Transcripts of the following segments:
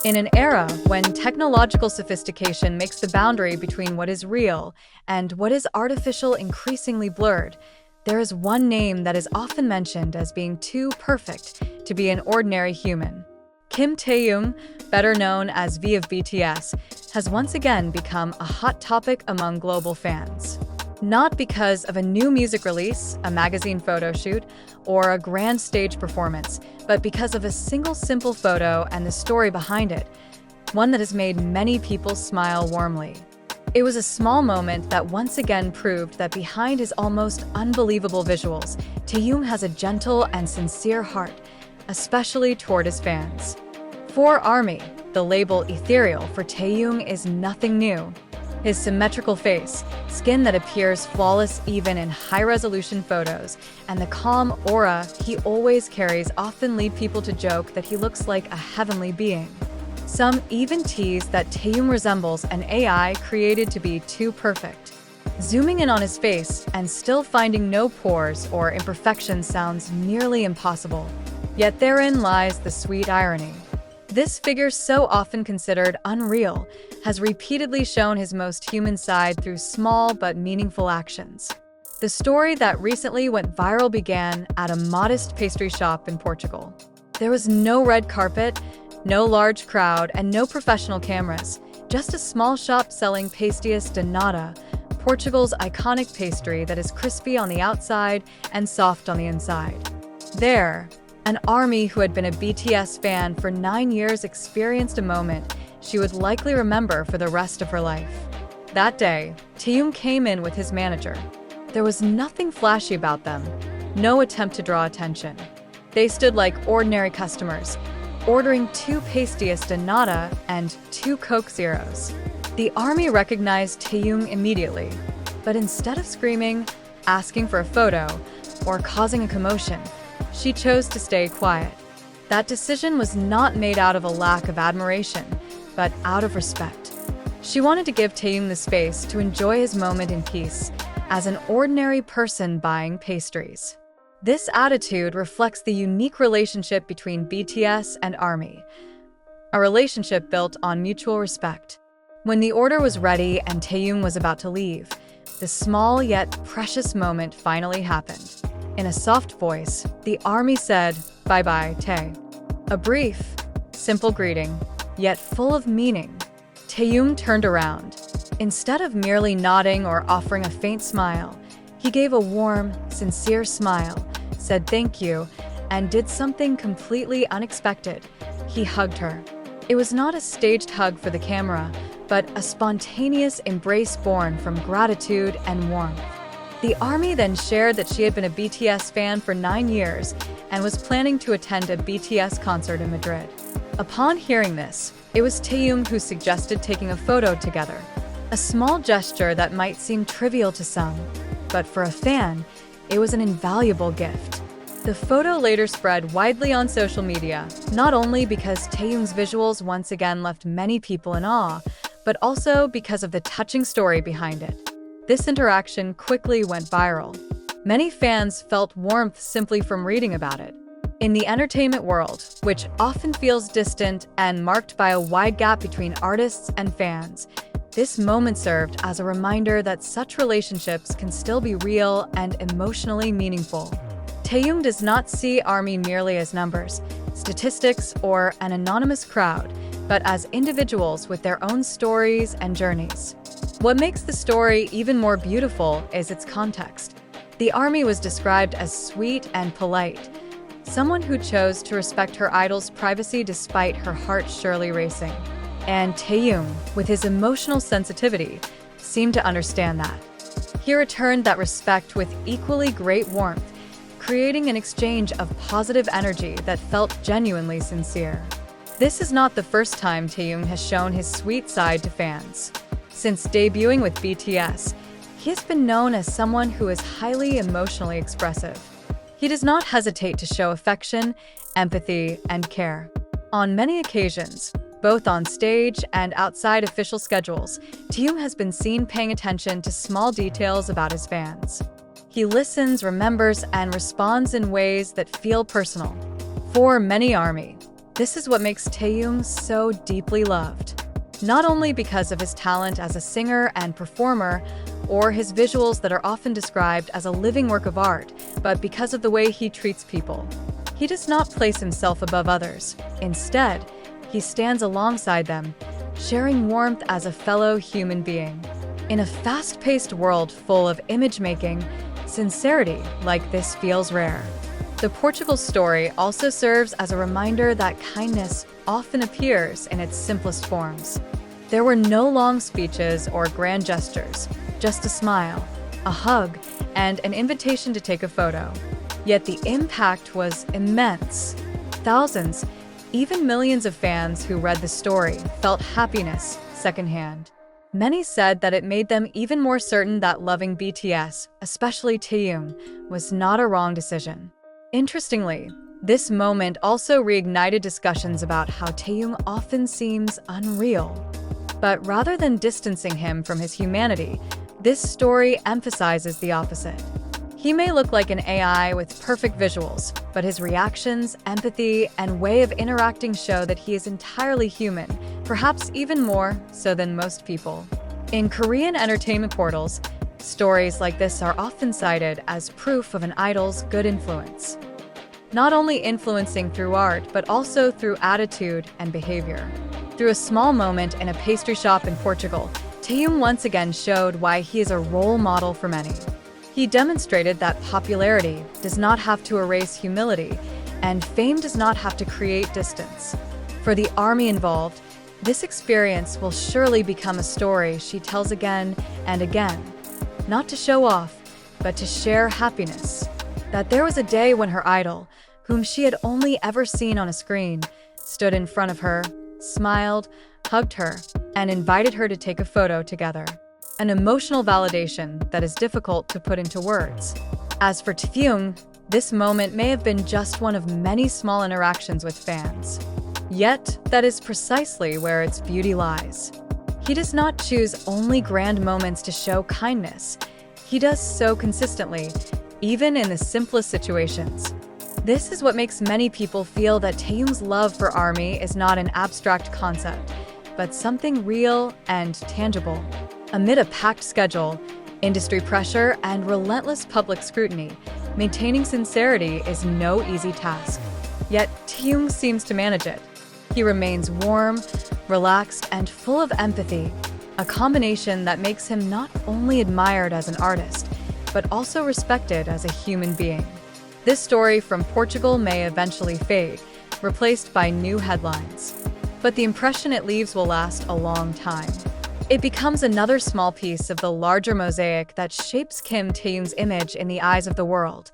In an era when technological sophistication makes the boundary between what is real and what is artificial increasingly blurred, there is one name that is often mentioned as being too perfect to be an ordinary human. Kim Taehyung, better known as V of BTS, has once again become a hot topic among global fans. Not because of a new music release, a magazine photo shoot, or a grand stage performance, but because of a single simple photo and the story behind it, one that has made many people smile warmly. It was a small moment that once again proved that behind his almost unbelievable visuals, Taehyung has a gentle and sincere heart, especially toward his fans. For ARMY, the label ethereal for Taehyung is nothing new. His symmetrical face, skin that appears flawless even in high-resolution photos, and the calm aura he always carries often lead people to joke that he looks like a heavenly being. Some even tease that Taehyung resembles an AI created to be too perfect. Zooming in on his face and still finding no pores or imperfections sounds nearly impossible. Yet therein lies the sweet irony. This figure, so often considered unreal, has repeatedly shown his most human side through small but meaningful actions. The story that recently went viral began at a modest pastry shop in Portugal. There was no red carpet, no large crowd, and no professional cameras, just a small shop selling pastéis de nata, Portugal's iconic pastry that is crispy on the outside and soft on the inside. There, an ARMY who had been a BTS fan for 9 years experienced a moment she would likely remember for the rest of her life. That day, Taehyung came in with his manager. There was nothing flashy about them, no attempt to draw attention. They stood like ordinary customers, ordering 2 pastéis de nata and 2 Coke Zeros. The ARMY recognized Taehyung immediately, but instead of screaming, asking for a photo, or causing a commotion, she chose to stay quiet. That decision was not made out of a lack of admiration, but out of respect. She wanted to give Taehyung the space to enjoy his moment in peace, as an ordinary person buying pastries. This attitude reflects the unique relationship between BTS and ARMY, a relationship built on mutual respect. When the order was ready and Taehyung was about to leave, the small yet precious moment finally happened. In a soft voice, the ARMY said, "Bye-bye, Tae." A brief, simple greeting, yet full of meaning. Taehyung turned around. Instead of merely nodding or offering a faint smile, he gave a warm, sincere smile, said thank you, and did something completely unexpected. He hugged her. It was not a staged hug for the camera, but a spontaneous embrace born from gratitude and warmth. The ARMY then shared that she had been a BTS fan for 9 years and was planning to attend a BTS concert in Madrid. Upon hearing this, it was Taehyung who suggested taking a photo together, a small gesture that might seem trivial to some, but for a fan, it was an invaluable gift. The photo later spread widely on social media, not only because Taehyung's visuals once again left many people in awe, but also because of the touching story behind it. This interaction quickly went viral. Many fans felt warmth simply from reading about it. In the entertainment world, which often feels distant and marked by a wide gap between artists and fans, this moment served as a reminder that such relationships can still be real and emotionally meaningful. Taehyung does not see ARMY merely as numbers, statistics, or an anonymous crowd, but as individuals with their own stories and journeys. What makes the story even more beautiful is its context. The ARMY was described as sweet and polite, someone who chose to respect her idol's privacy despite her heart surely racing. And Taehyung, with his emotional sensitivity, seemed to understand that. He returned that respect with equally great warmth, creating an exchange of positive energy that felt genuinely sincere. This is not the first time Taehyung has shown his sweet side to fans. Since debuting with BTS, he has been known as someone who is highly emotionally expressive. He does not hesitate to show affection, empathy, and care. On many occasions, both on stage and outside official schedules, Taehyung has been seen paying attention to small details about his fans. He listens, remembers, and responds in ways that feel personal. For many ARMY, This is what makes Taehyung so deeply loved. Not only because of his talent as a singer and performer, or his visuals that are often described as a living work of art, but because of the way he treats people. He does not place himself above others. Instead, he stands alongside them, sharing warmth as a fellow human being. In a fast-paced world full of image-making, sincerity like this feels rare. The Portugal story also serves as a reminder that kindness often appears in its simplest forms. There were no long speeches or grand gestures, just a smile, a hug, and an invitation to take a photo. Yet the impact was immense. Thousands, even millions of fans who read the story felt happiness secondhand. Many said that it made them even more certain that loving BTS, especially Taehyung, was not a wrong decision. Interestingly, this moment also reignited discussions about how Taehyung often seems unreal. But rather than distancing him from his humanity, this story emphasizes the opposite. He may look like an AI with perfect visuals, but his reactions, empathy, and way of interacting show that he is entirely human, perhaps even more so than most people. In Korean entertainment portals, stories like this are often cited as proof of an idol's good influence. Not only influencing through art, but also through attitude and behavior. Through a small moment in a pastry shop in Portugal, Taehyung once again showed why he is a role model for many. He demonstrated that popularity does not have to erase humility, and fame does not have to create distance. For the army involved, this experience will surely become a story she tells again and again, not to show off, but to share happiness. That there was a day when her idol, whom she had only ever seen on a screen, stood in front of her, smiled, hugged her, and invited her to take a photo together. An emotional validation that is difficult to put into words. As for Taehyung, this moment may have been just one of many small interactions with fans. Yet, that is precisely where its beauty lies. He does not choose only grand moments to show kindness. He does so consistently, even in the simplest situations. This is what makes many people feel that Taehyung's love for ARMY is not an abstract concept, but something real and tangible. Amid a packed schedule, industry pressure, and relentless public scrutiny, maintaining sincerity is no easy task. Yet, Taehyung seems to manage it. He remains warm, relaxed, and full of empathy, a combination that makes him not only admired as an artist, but also respected as a human being. This story from Portugal may eventually fade, replaced by new headlines. But the impression it leaves will last a long time. It becomes another small piece of the larger mosaic that shapes Kim Taehyung's image in the eyes of the world,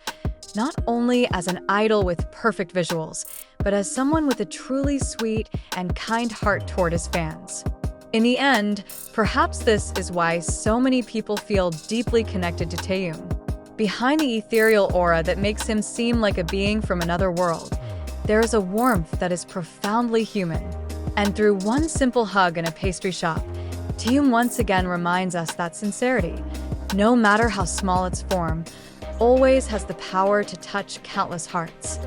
not only as an idol with perfect visuals, but as someone with a truly sweet and kind heart toward his fans. In the end, perhaps this is why so many people feel deeply connected to Taehyung. Behind the ethereal aura that makes him seem like a being from another world, there is a warmth that is profoundly human. And through one simple hug in a pastry shop, Taehyung once again reminds us that sincerity, no matter how small its form, always has the power to touch countless hearts.